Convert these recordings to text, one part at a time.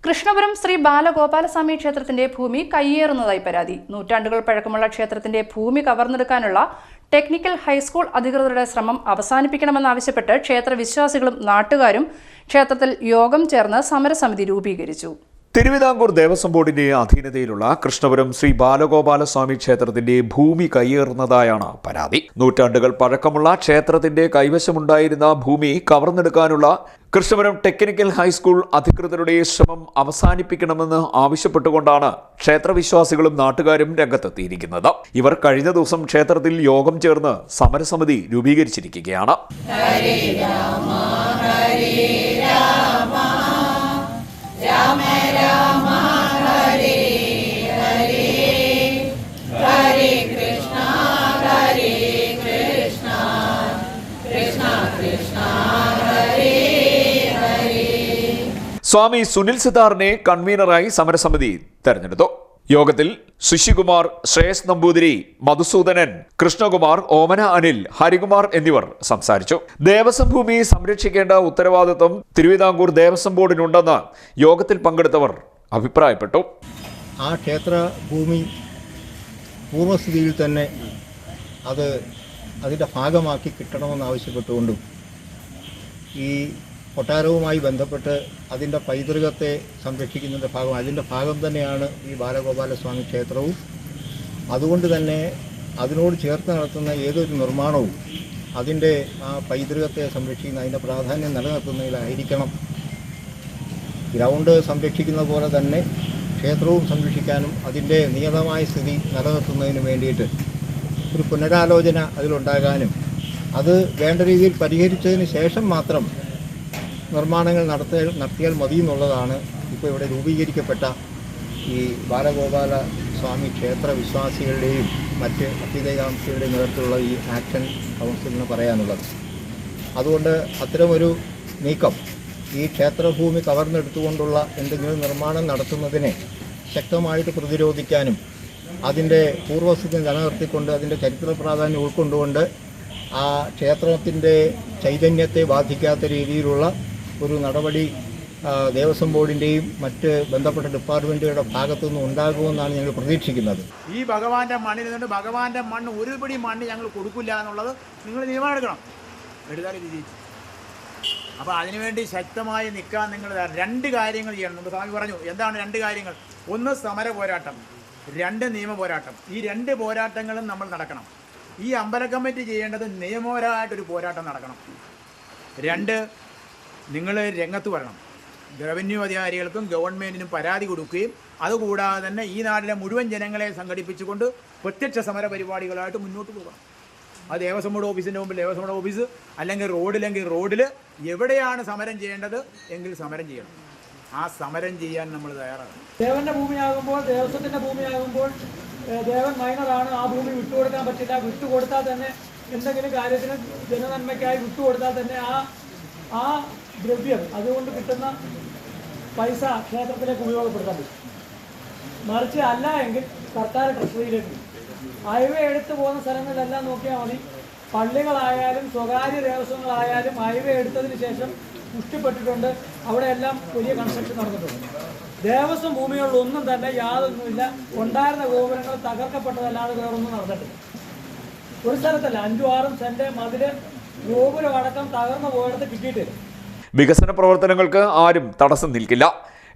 കൃഷ്ണപുരം ശ്രീ ബാലഗോപാലസ്വാമി ക്ഷേത്രത്തിന്റെ ഭൂമി കയ്യേറുന്നതായി പരാതി. നൂറ്റാണ്ടുകൾ പഴക്കമുള്ള ക്ഷേത്രത്തിന്റെ ഭൂമി കവർന്നെടുക്കാനുള്ള ടെക്നിക്കൽ ഹൈസ്കൂൾ അധികൃതരുടെ ശ്രമം അവസാനിപ്പിക്കണമെന്നാവശ്യപ്പെട്ട് ക്ഷേത്രവിശ്വാസികളും നാട്ടുകാരും ക്ഷേത്രത്തിൽ യോഗം ചേർന്ന് സമരസമിതി രൂപീകരിച്ചു. തിരുവിതാംകൂർ ദേവസ്വം ബോർഡിന്റെ അധീനതയിലുള്ള കൃഷ്ണപുരം ശ്രീ ബാലഗോപാലസ്വാമി ക്ഷേത്രത്തിന്റെ ഭൂമി കയ്യേറുന്നതായാണ് പരാതി. നൂറ്റാണ്ടുകൾ പഴക്കമുള്ള ക്ഷേത്രത്തിന്റെ കൈവശമുണ്ടായിരുന്ന ഭൂമി കവർന്നെടുക്കാനുള്ള കൃഷ്ണപുരം ടെക്നിക്കൽ ഹൈസ്കൂൾ അധികൃതരുടെ ശ്രമം അവസാനിപ്പിക്കണമെന്ന് ആവശ്യപ്പെട്ടുകൊണ്ടാണ് ക്ഷേത്രവിശ്വാസികളും നാട്ടുകാരും രംഗത്തെത്തിയിരിക്കുന്നത്. ഇവർ കഴിഞ്ഞ ദിവസം ക്ഷേത്രത്തിൽ യോഗം ചേർന്ന് സമരസമിതി രൂപീകരിച്ചിരിക്കുകയാണ്. രാമ രാമ ഹരേ ഹരേ ഹരേ കൃഷ്ണ കൃഷ്ണ കൃഷ്ണ ഹരേ ഹരേ. സ്വാമി സുനിൽ സിതാറിനെ കൺവീനറായി സമരസമിതി തെരഞ്ഞെടുത്തു. യോഗത്തിൽ ശശികുമാർ, ശ്രേയസ് നമ്പൂതിരി, മധുസൂദനൻ, കൃഷ്ണകുമാർ, ഓമന അനിൽ, ഹരികുമാർ എന്നിവർ സംസാരിച്ചു. ദേവസ്വം ഭൂമി സംരക്ഷിക്കേണ്ട ഉത്തരവാദിത്വം തിരുവിതാംകൂർ ദേവസ്വം ബോർഡിനുണ്ടെന്ന് യോഗത്തിൽ പങ്കെടുത്തവർ അഭിപ്രായപ്പെട്ടു. ആ ക്ഷേത്ര ഭൂമി പൂർവ്വസ്ഥിതിയിൽ തന്നെ അതിൻ്റെ ഭാഗമാക്കി കിട്ടണമെന്നാവശ്യപ്പെട്ടുകൊണ്ടും ഈ കൊട്ടാരവുമായി ബന്ധപ്പെട്ട് അതിൻ്റെ പൈതൃകത്തെ സംരക്ഷിക്കുന്നതിൻ്റെ അതിൻ്റെ ഭാഗം തന്നെയാണ് ഈ ബാലഗോപാലസ്വാമി ക്ഷേത്രവും. അതുകൊണ്ട് തന്നെ അതിനോട് ചേർത്ത് നടത്തുന്ന ഏതൊരു നിർമ്മാണവും അതിൻ്റെ ആ പൈതൃകത്തെ സംരക്ഷിക്കുന്ന അതിൻ്റെ പ്രാധാന്യം നിലനിർത്തുന്നതിലായിരിക്കണം. ഗ്രൗണ്ട് സംരക്ഷിക്കുന്ന പോലെ തന്നെ ക്ഷേത്രവും സംരക്ഷിക്കാനും അതിൻ്റെ നിയതമായ സ്ഥിതി നിലനിർത്തുന്നതിന് വേണ്ടിയിട്ട് ഒരു പുനരാലോചന അതിലുണ്ടാകാനും അത് വേണ്ട രീതിയിൽ പരിഹരിച്ചതിന് ശേഷം മാത്രം നിർമ്മാണങ്ങൾ നടത്തിയാൽ മതി എന്നുള്ളതാണ് ഇപ്പോൾ ഇവിടെ രൂപീകരിക്കപ്പെട്ട ഈ ബാലഗോപാല സ്വാമി ക്ഷേത്ര വിശ്വാസികളുടെയും മറ്റ് അഭ്യുദയകാംക്ഷികളുടെയും നേതൃത്വത്തിലുള്ള ഈ ആക്ഷൻ കൗൺസിലിന് പറയാനുള്ളത്. അതുകൊണ്ട് അത്തരമൊരു നീക്കം ഈ ക്ഷേത്രഭൂമി കവർന്നെടുത്തുകൊണ്ടുള്ള എന്തെങ്കിലും നിർമ്മാണം നടത്തുന്നതിനെ ശക്തമായിട്ട് പ്രതിരോധിക്കാനും അതിൻ്റെ പൂർവ്വസ്ഥിതി നിലനിർത്തിക്കൊണ്ട് അതിൻ്റെ ചരിത്ര പ്രാധാന്യം ഉൾക്കൊണ്ടുകൊണ്ട് ആ ക്ഷേത്രത്തിൻ്റെ ചൈതന്യത്തെ ബാധിക്കാത്ത രീതിയിലുള്ള ഒരു നടപടി ദേവസ്വം ബോർഡിൻ്റെയും മറ്റ് ബന്ധപ്പെട്ട ഡിപ്പാർട്ട്മെൻറ്റുകളുടെ ഭാഗത്തുനിന്ന് ഉണ്ടാകുമെന്നാണ് ഞങ്ങൾ പ്രതീക്ഷിക്കുന്നത്. ഈ ഭഗവാന്റെ മണ്ണിൽ നിന്നുകൊണ്ട് ഭഗവാന്റെ മണ്ണ് ഒരു പിടി മണ്ണ് ഞങ്ങൾ കൊടുക്കില്ല എന്നുള്ളത് നിങ്ങൾ തീരുമാനമെടുക്കണം. എടുത്താൽ വിജയിച്ചു. അപ്പോൾ അതിനുവേണ്ടി ശക്തമായി നിൽക്കാൻ നിങ്ങൾ രണ്ട് കാര്യങ്ങൾ ചെയ്യണം. നമ്മൾ സ്വാമി പറഞ്ഞു എന്താണ് രണ്ട് കാര്യങ്ങൾ. ഒന്ന് സമര പോരാട്ടം, രണ്ട് നിയമ പോരാട്ടം. ഈ രണ്ട് പോരാട്ടങ്ങളും നമ്മൾ നടക്കണം. ഈ അമ്പല കമ്മിറ്റി ചെയ്യേണ്ടത് നിയമപരമായിട്ടൊരു പോരാട്ടം നടക്കണം. രണ്ട്, നിങ്ങൾ രംഗത്ത് വരണം. റവന്യൂ അധികാരികൾക്കും ഗവൺമെൻറ്റിനും പരാതി കൊടുക്കുകയും അതുകൂടാതെ തന്നെ ഈ നാട്ടിലെ മുഴുവൻ ജനങ്ങളെ സംഘടിപ്പിച്ചുകൊണ്ട് പ്രത്യക്ഷ സമര പരിപാടികളായിട്ട് മുന്നോട്ട് പോകണം. അത് ദേവസ്വം ബോർഡ് ഓഫീസിൻ്റെ മുമ്പിൽ ദേവസ്വം ബോർഡ് ഓഫീസ്, അല്ലെങ്കിൽ റോഡിൽ എവിടെയാണ് സമരം ചെയ്യേണ്ടത് എങ്കിൽ സമരം ചെയ്യണം. ആ സമരം ചെയ്യാൻ നമ്മൾ തയ്യാറാണ്. ദേവന്റെ ഭൂമിയാകുമ്പോൾ, ദേവസ്വത്തിൻ്റെ ഭൂമിയാകുമ്പോൾ ദേവൻ മൈനറാണ്. ആ ഭൂമി വിട്ടുകൊടുക്കാൻ പറ്റില്ല. വിട്ടുകൊടുത്താൽ തന്നെ എന്തെങ്കിലും കാര്യത്തിന് ജനനന്മയ്ക്കായി വിട്ടുകൊടുത്താൽ തന്നെ ആ ദ്രവ്യം അതുകൊണ്ട് കിട്ടുന്ന പൈസ ക്ഷേത്രത്തിലേക്ക് ഉപയോഗപ്പെടുത്താൻ പറ്റും. മറിച്ച് അല്ല എങ്കിൽ സർക്കാർ ട്രഷറിയിലേക്ക്. ഹൈവേ എടുത്തു പോകുന്ന സ്ഥലങ്ങളിലെല്ലാം നോക്കിയാൽ മതി. പള്ളികളായാലും സ്വകാര്യ ദേവസ്വങ്ങളായാലും ഹൈവേ എടുത്തതിന് ശേഷം പുഷ്ടിപ്പെട്ടിട്ടുണ്ട്. അവിടെയെല്ലാം വലിയ കൺസ്ട്രക്ഷൻ നടന്നിട്ടുണ്ട്. ദേവസ്വം ഭൂമികളിലൊന്നും തന്നെ യാതൊന്നുമില്ല. ഉണ്ടായിരുന്ന ഗോപുരങ്ങൾ തകർക്കപ്പെട്ടതല്ലാതെ വേറൊന്നും നടന്നിട്ടില്ല. ഒരു സ്ഥലത്തല്ല 5-6 സെന്റ് മതില് ഗോപുരം അടക്കം തകർന്നു പോയിടത്ത് കിട്ടിയിട്ടില്ല. വികസന പ്രവർത്തനങ്ങൾക്ക് ആരും തടസ്സം നിൽക്കില്ല.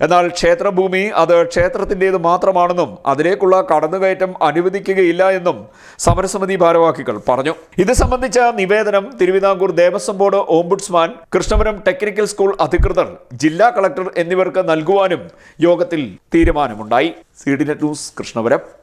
എന്നാൽ ക്ഷേത്രഭൂമി അത് ക്ഷേത്രത്തിൻ്റേത് മാത്രമാണെന്നും അതിലേക്കുള്ള കടന്നുകയറ്റം അനുവദിക്കുകയില്ല എന്നും സമരസമിതി ഭാരവാഹികൾ പറഞ്ഞു. ഇത് സംബന്ധിച്ച നിവേദനം Thiruvithamkoor Devaswom board ombudsman, Krishnapuram technical school അധികൃതർ, ജില്ലാ കളക്ടർ എന്നിവർക്ക് നൽകുവാനും യോഗത്തിൽ തീരുമാനമുണ്ടായി. CDNet news, Krishnapuram.